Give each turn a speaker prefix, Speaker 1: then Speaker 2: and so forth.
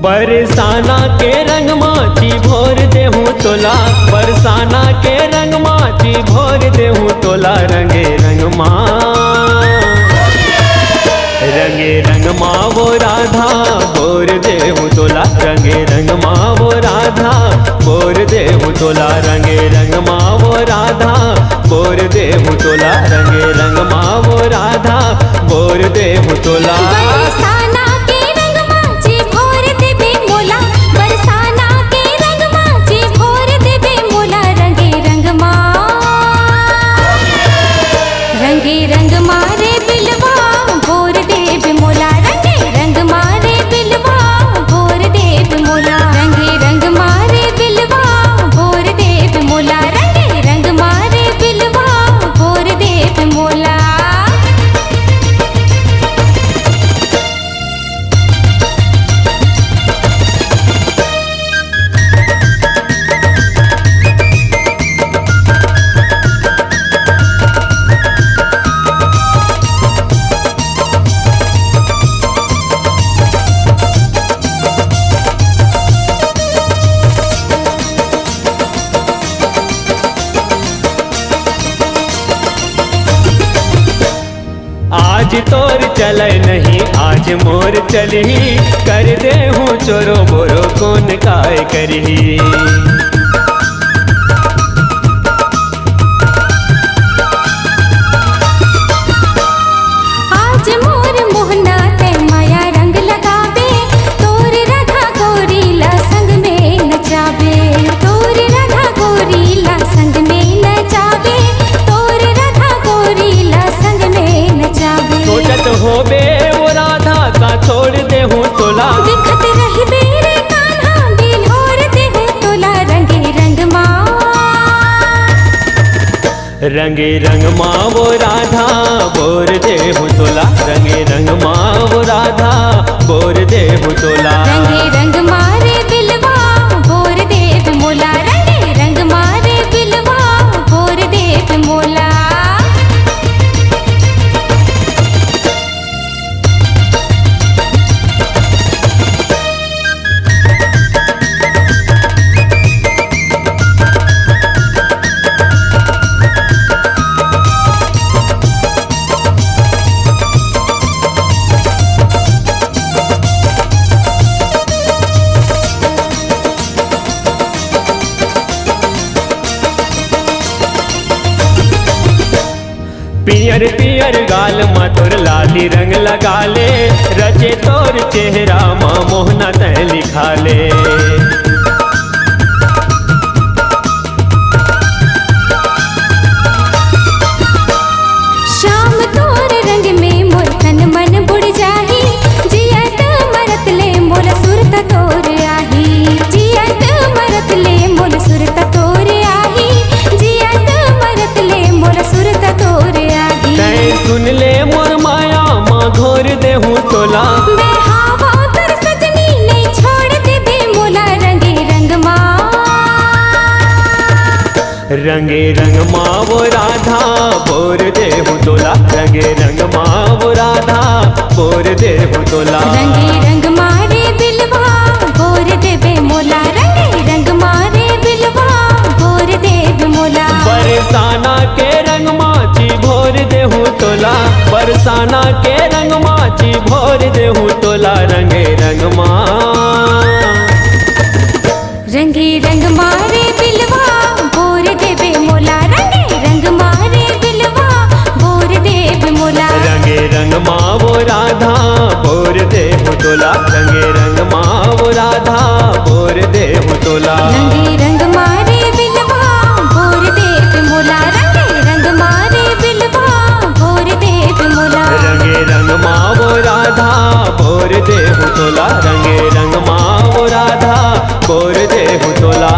Speaker 1: बरसाना के रंग माची भोर देहूँ तोला, बरसाना के रंग माची भोर देहूँ तोला। रंगे रंग माँ वो राधा भोर देहूँ तोला। रंगे रंग माँ वो राधा भोर देहूँ तोला। रंगे रंग माँ वो राधा भोर देहूँ तोला। रंगे रंग माँ वो राधा भोर देहूँ तोला।
Speaker 2: बरसाना के रंग माची भोर देबे मोला, बरसाना के रंग माची भोर देबे मोला। रंगे रंग मारे बिलवा भोर देबे मोला। रंगे रंग मारे बिलवा भोर देबे मोला। रंगे रंग मारे बिलवा भोर देबे मोला। रंगे रंग मारे बिलवा भोर देबे मोला।
Speaker 1: आज तोर चले नहीं आज मोर चली, कर दे हूँ चोरो बोरो कौन काय करही।
Speaker 2: आज मोर मोहना ते माया रंग लगावे, तोर राधा गोरीला संग में नचावे। तोर राधा गोरीला संग में नचावे। तोर राधा गोरीला संग में नचावे।
Speaker 1: सोचत हो बे वो राधा का छोड़ दे हूँ तोला।
Speaker 2: दिखत रही बेरे कान्हा बिल्होर देहु तोला। रंगे रंग माँ
Speaker 1: वो राधा बोर दे हूँ तोला। रंगे रंग माँ वो राधा बोर दे हूँ तोला।
Speaker 2: रंगे रंग मारे बिलवा भोर देव मोला। रंगे रंग मारे बिलवा भोर देव मोला।
Speaker 1: पियर पियर गाल माँ तोर लाली रंग लगा ले, रचे तोर चेहरा माँ मोहना तय लिखा ले।
Speaker 2: शाम तोर रंग में मोर तन मन बुड़ जाही। जियत मरत ले मोर सुरत तोर आही। जियत मरत ले मोर सुरत तोर आही। जियत मरत ले मोर सुरत तोर आही।
Speaker 1: तय सुन ले मोर माया माँ घोर दे हूँ तोला।
Speaker 2: बेहावा तर सजनी नहीं छोड़ देबे मोला। रंगे रंग माँ
Speaker 1: वो राधा बोर दे हूँ तोला। रंगे रंग माँ वो राधा बोर दे हूँ तोला।
Speaker 2: रंगे रंग मारे बिलवा भोर देबे मोला। रंगे रंग मारे बिलवा भोर देबे मोला।
Speaker 1: बरसाना के रंग माची भोर दे हूँ तोला। बरसाना के रंग माची भोर दे हूँ तोला। रंगे रंग
Speaker 2: मारे बिलवा भोर देबे मोला। रंगे रंग मारे बिलवा भोर देबे मोला।
Speaker 1: रंगे रंग माँ वो राधा भोर दे हूँ तोला। रंगे रंग माँ वो राधा भोर दे हूँ तोला।
Speaker 2: रंगे रंग मारे बिलवा भोर देबे मोला। रंगे रंग मारे बिलवा भोर देबे मोला।
Speaker 1: रंगे रंग माँ वो राधा भोर दे हूँ तोला। रंगे रंग माँ वो राधा भोर दे हूँ तोला।